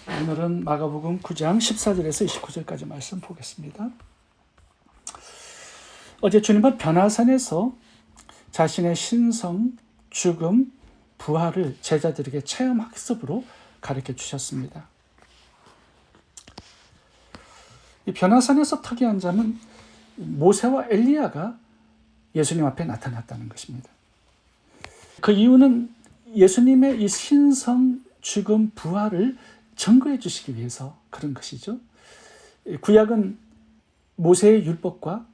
오늘은 마가복음 9장 14절에서 29절까지 말씀 보겠습니다. 어제 주님은 변화산에서 자신의 신성, 죽음, 부활을 제자들에게 체험학습으로 가르쳐 주셨습니다. 이 변화산에서 특이한 점은 모세와 엘리야가 예수님 앞에 나타났다는 것입니다. 그 이유는 예수님의 이 신성, 죽음, 부활을 증거해 주시기 위해서 그런 것이죠. 구약은 모세의 율법과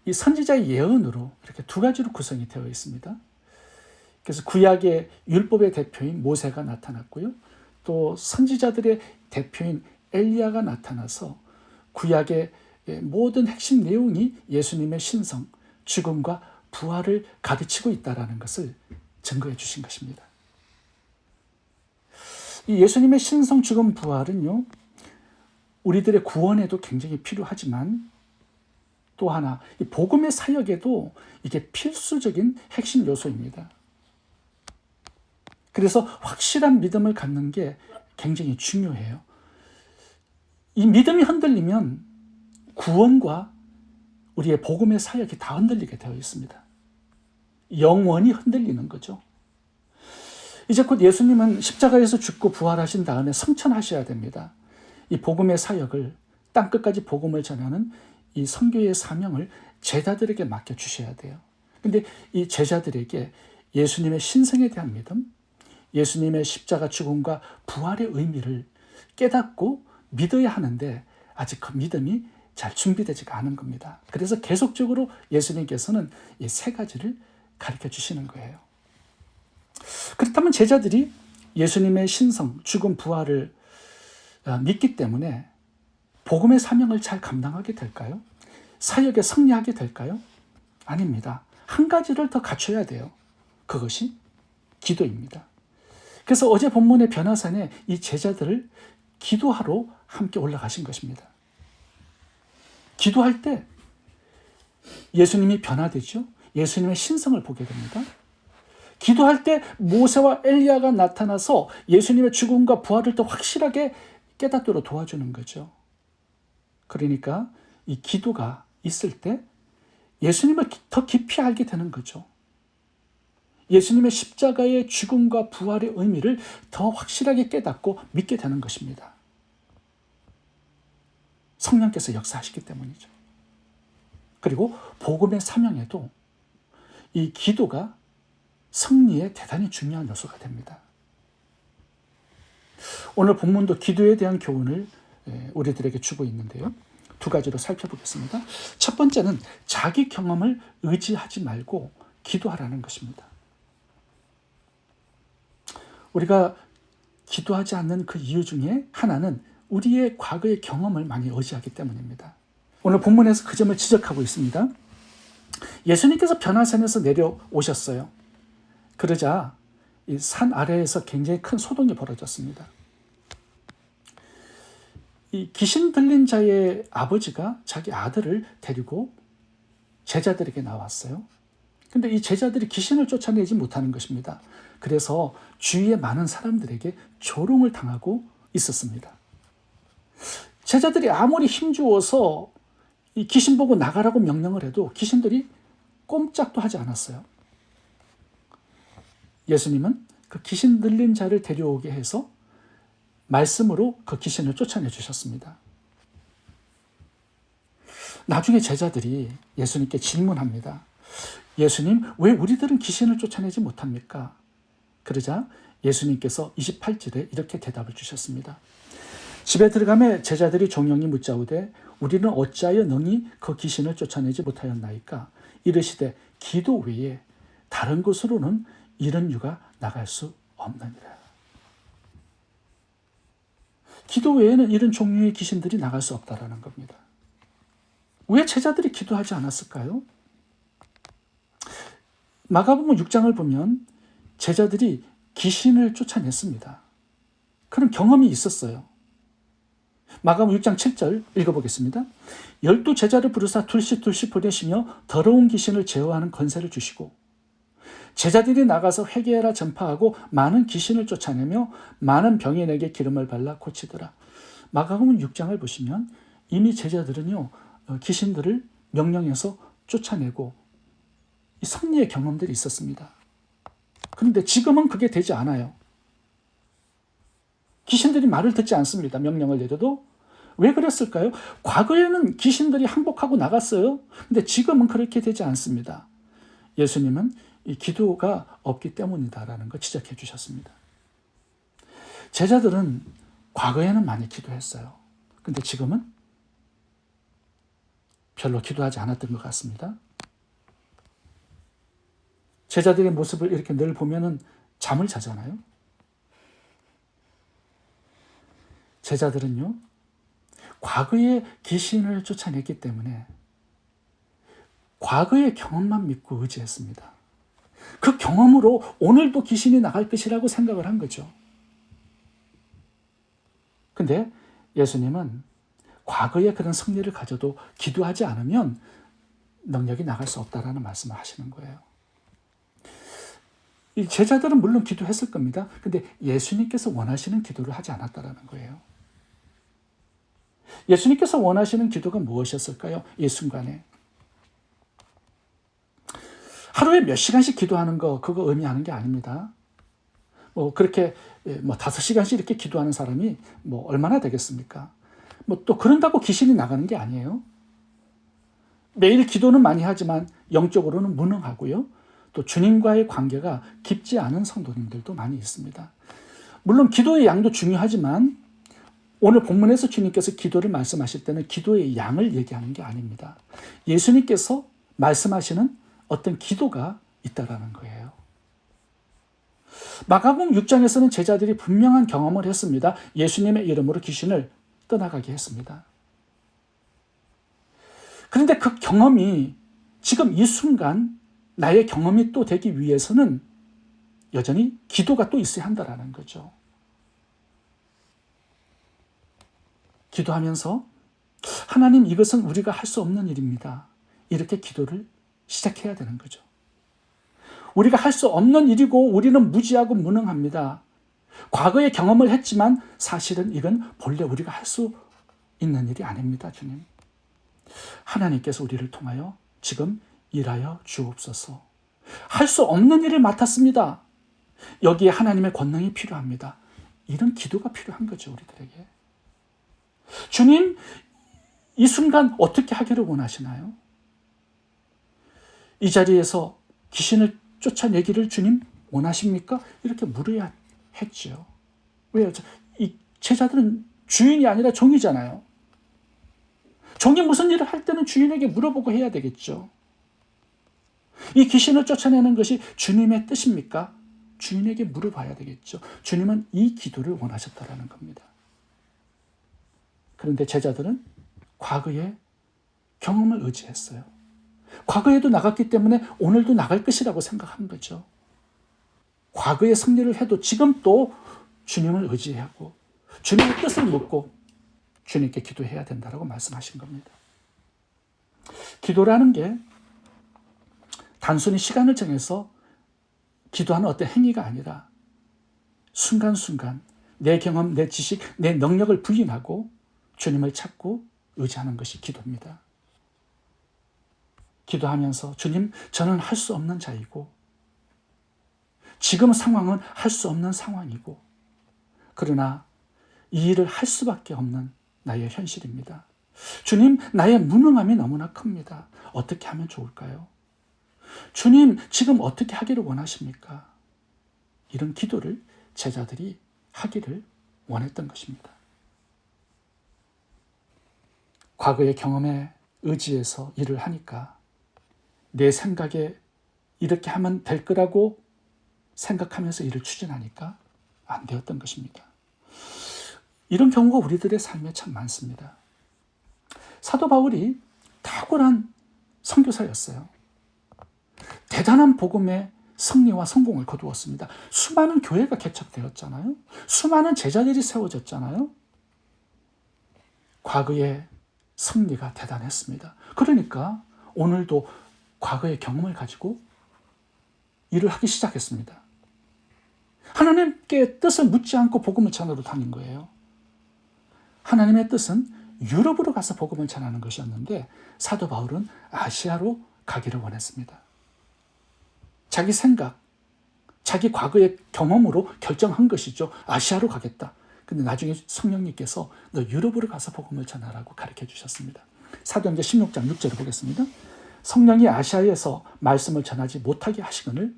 이 선지자의 예언으로 이렇게 두 가지로 구성이 되어 있습니다. 그래서 구약의 율법의 대표인 모세가 나타났고요. 또 선지자들의 대표인 엘리야가 나타나서 구약의 모든 핵심 내용이 예수님의 신성, 죽음과 부활을 가르치고 있다는 것을 증거해 주신 것입니다. 이 예수님의 신성, 죽음, 부활은요, 우리들의 구원에도 굉장히 필요하지만 또 하나, 이 복음의 사역에도 이게 필수적인 핵심 요소입니다. 그래서 확실한 믿음을 갖는 게 굉장히 중요해요. 이 믿음이 흔들리면 구원과 우리의 복음의 사역이 다 흔들리게 되어 있습니다. 영원히 흔들리는 거죠. 이제 곧 예수님은 십자가에서 죽고 부활하신 다음에 승천하셔야 됩니다. 이 복음의 사역을, 땅끝까지 복음을 전하는 이 선교의 사명을 제자들에게 맡겨주셔야 돼요. 근데 이 제자들에게 예수님의 신성에 대한 믿음, 예수님의 십자가 죽음과 부활의 의미를 깨닫고 믿어야 하는데 아직 그 믿음이 잘 준비되지가 않은 겁니다. 그래서 계속적으로 예수님께서는 이 세 가지를 가르쳐 주시는 거예요. 그렇다면 제자들이 예수님의 신성, 죽음, 부활을 믿기 때문에 복음의 사명을 잘 감당하게 될까요? 사역에 승리하게 될까요? 아닙니다. 한 가지를 더 갖춰야 돼요. 그것이 기도입니다. 그래서 어제 본문의 변화산에 이 제자들을 기도하러 함께 올라가신 것입니다. 기도할 때 예수님이 변화되죠. 예수님의 신성을 보게 됩니다. 기도할 때 모세와 엘리야가 나타나서 예수님의 죽음과 부활을 더 확실하게 깨닫도록 도와주는 거죠. 그러니까 이 기도가 있을 때 예수님을 더 깊이 알게 되는 거죠. 예수님의 십자가의 죽음과 부활의 의미를 더 확실하게 깨닫고 믿게 되는 것입니다. 성령께서 역사하시기 때문이죠. 그리고 복음의 사명에도 이 기도가 승리에 대단히 중요한 요소가 됩니다. 오늘 본문도 기도에 대한 교훈을 우리들에게 주고 있는데요. 두 가지로 살펴보겠습니다. 첫 번째는 자기 경험을 의지하지 말고 기도하라는 것입니다. 우리가 기도하지 않는 그 이유 중에 하나는 우리의 과거의 경험을 많이 의지하기 때문입니다. 오늘 본문에서 그 점을 지적하고 있습니다. 예수님께서 변화산에서 내려오셨어요. 그러자 이 산 아래에서 굉장히 큰 소동이 벌어졌습니다. 이 귀신 들린 자의 아버지가 자기 아들을 데리고 제자들에게 나왔어요. 근데 이 제자들이 귀신을 쫓아내지 못하는 것입니다. 그래서 주위의 많은 사람들에게 조롱을 당하고 있었습니다. 제자들이 아무리 힘주어서 이 귀신 보고 나가라고 명령을 해도 귀신들이 꼼짝도 하지 않았어요. 예수님은 그 귀신 들린 자를 데려오게 해서 말씀으로 그 귀신을 쫓아내 주셨습니다. 나중에 제자들이 예수님께 질문합니다. 예수님, 왜 우리들은 귀신을 쫓아내지 못합니까? 그러자 예수님께서 28절에 이렇게 대답을 주셨습니다. 집에 들어가매 제자들이 종영이 묻자오되 우리는 어찌하여 능히 그 귀신을 쫓아내지 못하였나이까? 이르시되 기도 외에 다른 곳으로는 이런 유가 나갈 수 없느니라. 기도 외에는 이런 종류의 귀신들이 나갈 수 없다라는 겁니다. 왜 제자들이 기도하지 않았을까요? 마가복음 6장을 보면 제자들이 귀신을 쫓아냈습니다. 그런 경험이 있었어요. 마가복음 6장 7절 읽어보겠습니다. 12 제자를 부르사 둘씩 보내시며 더러운 귀신을 제어하는 권세를 주시고 제자들이 나가서 회개하라 전파하고 많은 귀신을 쫓아내며 많은 병인에게 기름을 발라 고치더라. 마가복음 6장을 보시면 이미 제자들은요, 귀신들을 명령해서 쫓아내고 이 승리의 경험들이 있었습니다. 그런데 지금은 그게 되지 않아요. 귀신들이 말을 듣지 않습니다. 명령을 내려도. 왜 그랬을까요? 과거에는 귀신들이 항복하고 나갔어요. 근데 지금은 그렇게 되지 않습니다. 예수님은 이 기도가 없기 때문이다라는 걸 지적해 주셨습니다. 제자들은 과거에는 많이 기도했어요. 근데 지금은 별로 기도하지 않았던 것 같습니다. 제자들의 모습을 이렇게 늘 보면은 잠을 자잖아요. 제자들은요, 과거에 귀신을 쫓아냈기 때문에 과거의 경험만 믿고 의지했습니다. 그 경험으로 오늘도 귀신이 나갈 것이라고 생각을 한 거죠. 근데 예수님은 과거에 그런 승리를 가져도 기도하지 않으면 능력이 나갈 수 없다라는 말씀을 하시는 거예요. 이 제자들은 물론 기도했을 겁니다. 근데 예수님께서 원하시는 기도를 하지 않았다라는 거예요. 예수님께서 원하시는 기도가 무엇이었을까요? 이 순간에. 하루에 몇 시간씩 기도하는 거, 그거 의미하는 게 아닙니다. 그렇게 5시간씩 이렇게 기도하는 사람이 얼마나 되겠습니까? 또 그런다고 귀신이 나가는 게 아니에요. 매일 기도는 많이 하지만 영적으로는 무능하고요. 또 주님과의 관계가 깊지 않은 성도님들도 많이 있습니다. 물론 기도의 양도 중요하지만 오늘 본문에서 주님께서 기도를 말씀하실 때는 기도의 양을 얘기하는 게 아닙니다. 예수님께서 말씀하시는 어떤 기도가 있다라는 거예요. 마가복음 6장에서는 제자들이 분명한 경험을 했습니다. 예수님의 이름으로 귀신을 떠나가게 했습니다. 그런데 그 경험이 지금 이 순간 나의 경험이 또 되기 위해서는 여전히 기도가 또 있어야 한다라는 거죠. 기도하면서 하나님, 이것은 우리가 할 수 없는 일입니다. 이렇게 기도를 시작해야 되는 거죠. 우리가 할 수 없는 일이고 우리는 무지하고 무능합니다. 과거에 경험을 했지만 사실은 이건 본래 우리가 할 수 있는 일이 아닙니다, 주님. 하나님께서 우리를 통하여 지금 일하여 주옵소서. 할 수 없는 일을 맡았습니다. 여기에 하나님의 권능이 필요합니다. 이런 기도가 필요한 거죠, 우리들에게. 주님, 이 순간 어떻게 하기를 원하시나요? 이 자리에서 귀신을 쫓아내기를 주님 원하십니까? 이렇게 물어야 했죠. 왜요? 이 제자들은 주인이 아니라 종이잖아요. 종이 무슨 일을 할 때는 주인에게 물어보고 해야 되겠죠. 이 귀신을 쫓아내는 것이 주님의 뜻입니까? 주인에게 물어봐야 되겠죠. 주님은 이 기도를 원하셨다라는 겁니다. 그런데 제자들은 과거의 경험을 의지했어요. 과거에도 나갔기 때문에 오늘도 나갈 것이라고 생각한 거죠. 과거의 승리를 해도 지금 또 주님을 의지하고 주님의 뜻을 묻고 주님께 기도해야 된다고 말씀하신 겁니다. 기도라는 게 단순히 시간을 정해서 기도하는 어떤 행위가 아니라 순간순간 내 경험, 내 지식, 내 능력을 부인하고 주님을 찾고 의지하는 것이 기도입니다. 기도하면서 주님, 저는 할 수 없는 자이고 지금 상황은 할 수 없는 상황이고 그러나 이 일을 할 수밖에 없는 나의 현실입니다. 주님, 나의 무능함이 너무나 큽니다. 어떻게 하면 좋을까요? 주님, 지금 어떻게 하기를 원하십니까? 이런 기도를 제자들이 하기를 원했던 것입니다. 과거의 경험에 의지해서 일을 하니까 내 생각에 이렇게 하면 될 거라고 생각하면서 일을 추진하니까 안 되었던 것입니다. 이런 경우가 우리들의 삶에 참 많습니다. 사도 바울이 탁월한 선교사였어요. 대단한 복음의 승리와 성공을 거두었습니다. 수많은 교회가 개척되었잖아요. 수많은 제자들이 세워졌잖아요. 과거의 승리가 대단했습니다. 그러니까 오늘도 과거의 경험을 가지고 일을 하기 시작했습니다. 하나님께 뜻을 묻지 않고 복음을 전하러 다닌 거예요. 하나님의 뜻은 유럽으로 가서 복음을 전하는 것이었는데 사도 바울은 아시아로 가기를 원했습니다. 자기 생각, 자기 과거의 경험으로 결정한 것이죠. 아시아로 가겠다. 근데 나중에 성령님께서 너 유럽으로 가서 복음을 전하라고 가르쳐 주셨습니다. 사도행전 16장 6절을 보겠습니다. 성령이 아시아에서 말씀을 전하지 못하게 하시거늘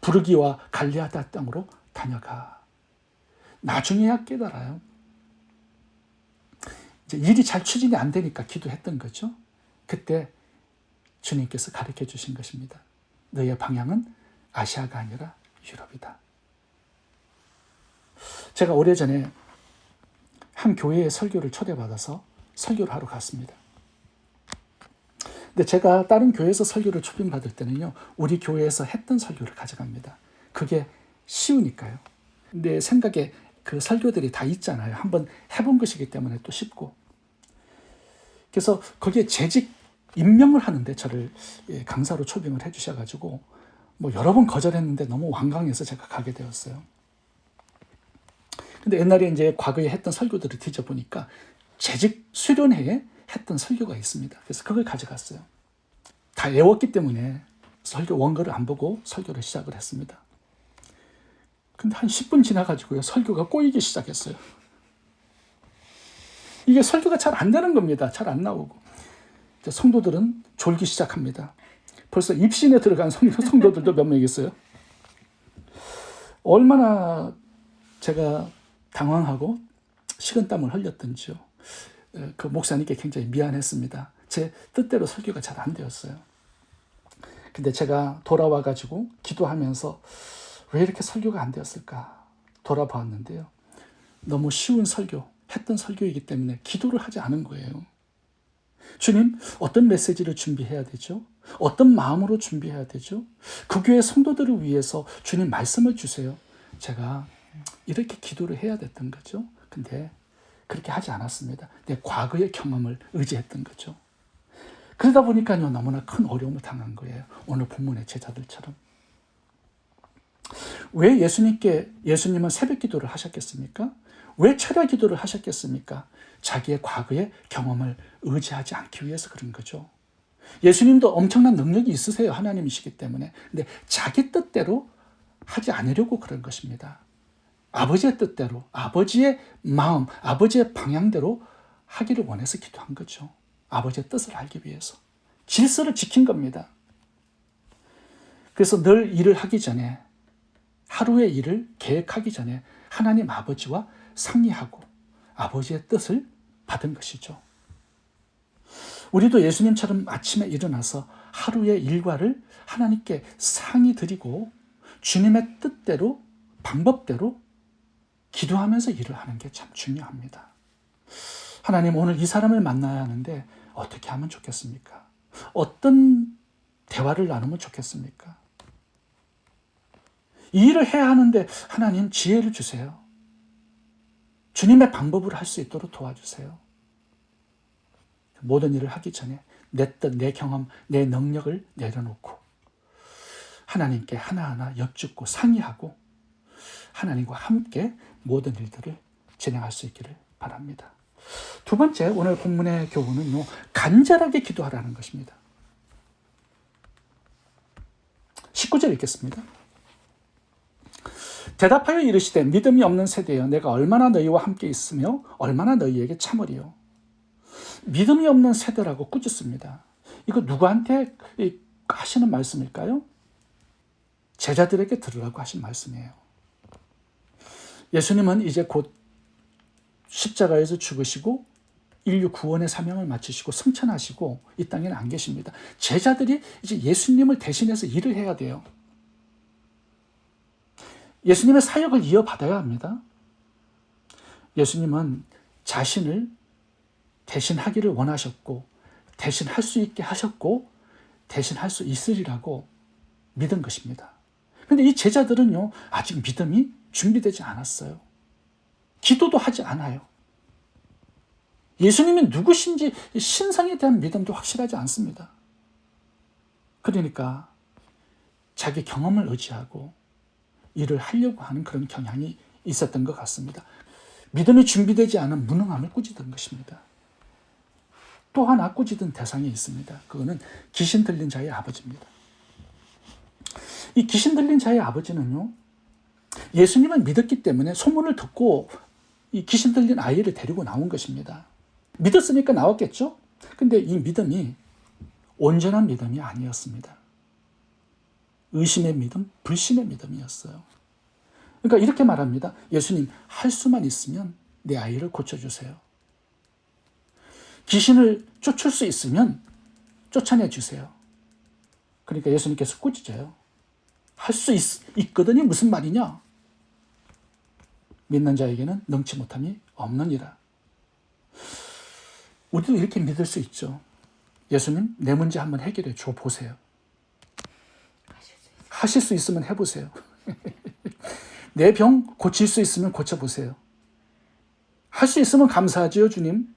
부르기와 갈레아다 땅으로 다녀가. 나중에야 깨달아요. 이제 일이 잘 추진이 안 되니까 기도했던 거죠. 그때 주님께서 가르쳐 주신 것입니다. 너의 방향은 아시아가 아니라 유럽이다. 제가 오래전에 한 교회의 설교를 초대받아서 설교를 하러 갔습니다. 근데 제가 다른 교회에서 설교를 초빙받을 때는요, 우리 교회에서 했던 설교를 가져갑니다. 그게 쉬우니까요. 내 생각에 그 설교들이 다 있잖아요. 한번 해본 것이기 때문에 또 쉽고. 그래서 거기에 재직 임명을 하는데 저를 강사로 초빙을 해주셔가지고 여러 번 거절했는데 너무 완강해서 제가 가게 되었어요. 근데 옛날에 이제 과거에 했던 설교들을 뒤져보니까 재직 수련회에 했던 설교가 있습니다. 그래서 그걸 가져갔어요. 다 외웠기 때문에 설교 원고를 안 보고 설교를 시작을 했습니다. 근데 한 10분 지나가지고요, 설교가 꼬이기 시작했어요. 이게 설교가 잘 안 되는 겁니다. 잘 안 나오고. 성도들은 졸기 시작합니다. 벌써 입신에 들어간 성도들도 몇 명 있어요. 얼마나 제가 당황하고 식은땀을 흘렸던지요. 그 목사님께 굉장히 미안했습니다. 제 뜻대로 설교가 잘 안 되었어요. 근데 제가 돌아와가지고 기도하면서 왜 이렇게 설교가 안 되었을까 돌아보았는데요. 너무 쉬운 설교, 했던 설교이기 때문에 기도를 하지 않은 거예요. 주님, 어떤 메시지를 준비해야 되죠? 어떤 마음으로 준비해야 되죠? 그 교회 성도들을 위해서 주님 말씀을 주세요. 제가 이렇게 기도를 해야 됐던 거죠. 근데 그렇게 하지 않았습니다. 내 과거의 경험을 의지했던 거죠. 그러다 보니까요, 너무나 큰 어려움을 당한 거예요. 오늘 본문의 제자들처럼. 왜 예수님은 새벽 기도를 하셨겠습니까? 왜 철야 기도를 하셨겠습니까? 자기의 과거의 경험을 의지하지 않기 위해서 그런 거죠. 예수님도 엄청난 능력이 있으세요. 하나님이시기 때문에. 근데 자기 뜻대로 하지 않으려고 그런 것입니다. 아버지의 뜻대로, 아버지의 마음, 아버지의 방향대로 하기를 원해서 기도한 거죠. 아버지의 뜻을 알기 위해서. 질서를 지킨 겁니다. 그래서 늘 일을 하기 전에, 하루의 일을 계획하기 전에 하나님 아버지와 상의하고 아버지의 뜻을 받은 것이죠. 우리도 예수님처럼 아침에 일어나서 하루의 일과를 하나님께 상의 드리고 주님의 뜻대로, 방법대로 기도하면서 일을 하는 게 참 중요합니다. 하나님, 오늘 이 사람을 만나야 하는데 어떻게 하면 좋겠습니까? 어떤 대화를 나누면 좋겠습니까? 이 일을 해야 하는데 하나님 지혜를 주세요. 주님의 방법으로 할 수 있도록 도와주세요. 모든 일을 하기 전에 내 뜻, 내 경험, 내 능력을 내려놓고 하나님께 하나하나 여쭙고 상의하고 하나님과 함께 모든 일들을 진행할 수 있기를 바랍니다. 두 번째, 오늘 본문의 교훈은요, 간절하게 기도하라는 것입니다. 19절 읽겠습니다. 대답하여 이르시되 믿음이 없는 세대여 내가 얼마나 너희와 함께 있으며 얼마나 너희에게 참으리요. 믿음이 없는 세대라고 꾸짖습니다. 이거 누구한테 하시는 말씀일까요? 제자들에게 들으라고 하신 말씀이에요. 예수님은 이제 곧 십자가에서 죽으시고 인류 구원의 사명을 마치시고 승천하시고 이 땅에는 안 계십니다. 제자들이 이제 예수님을 대신해서 일을 해야 돼요. 예수님의 사역을 이어받아야 합니다. 예수님은 자신을 대신하기를 원하셨고 대신할 수 있게 하셨고 대신할 수 있으리라고 믿은 것입니다. 그런데 이 제자들은요, 아직 믿음이 준비되지 않았어요. 기도도 하지 않아요. 예수님이 누구신지 신상에 대한 믿음도 확실하지 않습니다. 그러니까 자기 경험을 의지하고 일을 하려고 하는 그런 경향이 있었던 것 같습니다. 믿음이 준비되지 않은 무능함을 꾸짖은 것입니다. 또 하나 꾸짖은 대상이 있습니다. 그거는 귀신 들린 자의 아버지입니다. 이 귀신 들린 자의 아버지는요, 예수님을 믿었기 때문에 소문을 듣고 이 귀신 들린 아이를 데리고 나온 것입니다. 믿었으니까 나왔겠죠? 근데 이 믿음이 온전한 믿음이 아니었습니다. 의심의 믿음, 불신의 믿음이었어요. 그러니까 이렇게 말합니다. 예수님, 할 수만 있으면 내 아이를 고쳐주세요. 귀신을 쫓을 수 있으면 쫓아내 주세요. 그러니까 예수님께서 꾸짖어요. 할 수 있거든이 무슨 말이냐? 믿는 자에게는 능치 못함이 없느니라. 우리도 이렇게 믿을 수 있죠. 예수님, 내 문제 한번 해결해 줘 보세요. 하실 수 있으면 해보세요. 내 병 고칠 수 있으면 고쳐보세요. 할 수 있으면 감사하지요, 주님.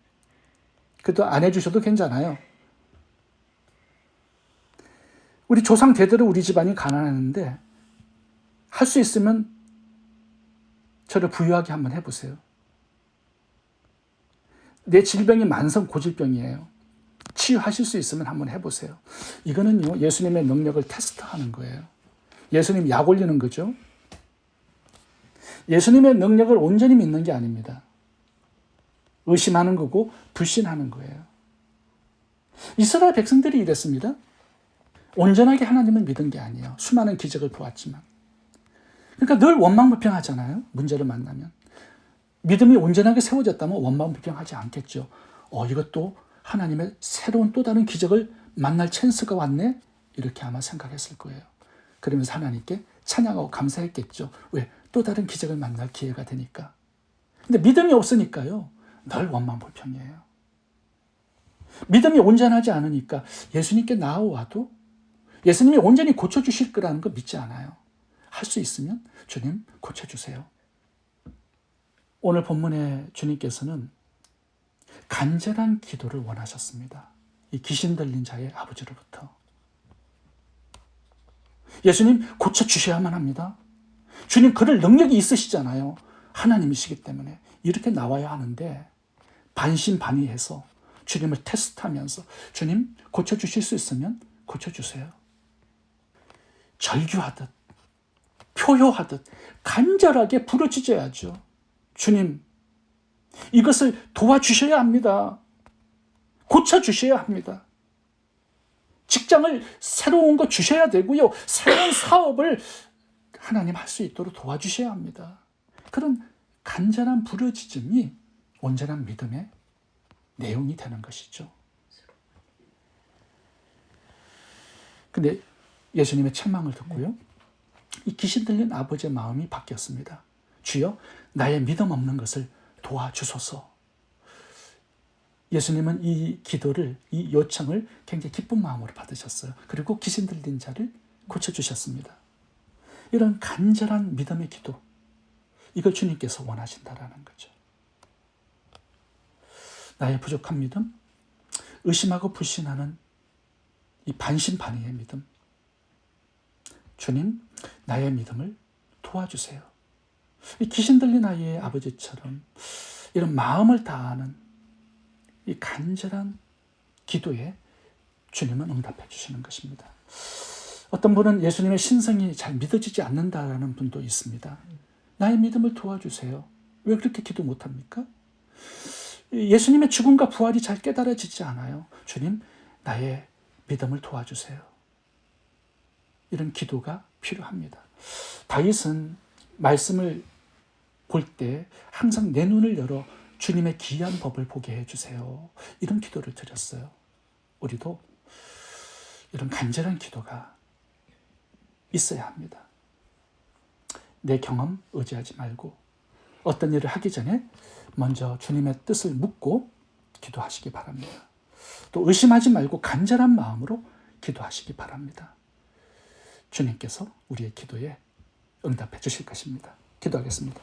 그래도 안 해주셔도 괜찮아요. 우리 조상 대대로 우리 집안이 가난했는데 할 수 있으면 저를 부유하게 한번 해보세요. 내 질병이 만성 고질병이에요. 치유하실 수 있으면 한번 해보세요. 이거는요, 예수님의 능력을 테스트하는 거예요. 예수님 약 올리는 거죠. 예수님의 능력을 온전히 믿는 게 아닙니다. 의심하는 거고 불신하는 거예요. 이스라엘 백성들이 이랬습니다. 온전하게 하나님을 믿은 게 아니에요. 수많은 기적을 보았지만. 그러니까 늘 원망불평하잖아요. 문제를 만나면. 믿음이 온전하게 세워졌다면 원망불평하지 않겠죠. 이것도 하나님의 새로운 또 다른 기적을 만날 찬스가 왔네? 이렇게 아마 생각했을 거예요. 그러면서 하나님께 찬양하고 감사했겠죠. 왜? 또 다른 기적을 만날 기회가 되니까. 근데 믿음이 없으니까요. 늘 원망불평이에요. 믿음이 온전하지 않으니까 예수님께 나아와도 예수님이 온전히 고쳐주실 거라는 거 믿지 않아요. 할 수 있으면 주님 고쳐주세요. 오늘 본문에 주님께서는 간절한 기도를 원하셨습니다. 이 귀신 들린 자의 아버지로부터. 예수님 고쳐주셔야만 합니다. 주님 그럴 능력이 있으시잖아요. 하나님이시기 때문에 이렇게 나와야 하는데 반신반의해서 주님을 테스트하면서 주님 고쳐주실 수 있으면 고쳐주세요. 절규하듯 표효하듯 간절하게 부르짖어야죠. 주님 이것을 도와주셔야 합니다. 고쳐주셔야 합니다. 직장을 새로운 거 주셔야 되고요. 새로운 사업을 하나님 할 수 있도록 도와주셔야 합니다. 그런 간절한 부르짖음이 온전한 믿음의 내용이 되는 것이죠. 근데 예수님의 책망을 듣고요. 이 귀신 들린 아버지의 마음이 바뀌었습니다. 주여 나의 믿음 없는 것을 도와주소서. 예수님은 이 기도를, 이 요청을 굉장히 기쁜 마음으로 받으셨어요. 그리고 귀신 들린 자를 고쳐주셨습니다. 이런 간절한 믿음의 기도, 이걸 주님께서 원하신다라는 거죠. 나의 부족한 믿음, 의심하고 불신하는 이 반신반의의 믿음, 주님 나의 믿음을 도와주세요. 이 귀신 들린 아이의 아버지처럼 이런 마음을 다하는 이 간절한 기도에 주님은 응답해 주시는 것입니다. 어떤 분은 예수님의 신성이 잘 믿어지지 않는다라는 분도 있습니다. 나의 믿음을 도와주세요. 왜 그렇게 기도 못합니까? 예수님의 죽음과 부활이 잘 깨달아지지 않아요. 주님, 나의 믿음을 도와주세요. 이런 기도가 필요합니다. 다윗은 말씀을 볼 때 항상 내 눈을 열어 주님의 기이한 법을 보게 해주세요. 이런 기도를 드렸어요. 우리도 이런 간절한 기도가 있어야 합니다. 내 경험 의지하지 말고 어떤 일을 하기 전에 먼저 주님의 뜻을 묻고 기도하시기 바랍니다. 또 의심하지 말고 간절한 마음으로 기도하시기 바랍니다. 주님께서 우리의 기도에 응답해 주실 것입니다. 기도하겠습니다.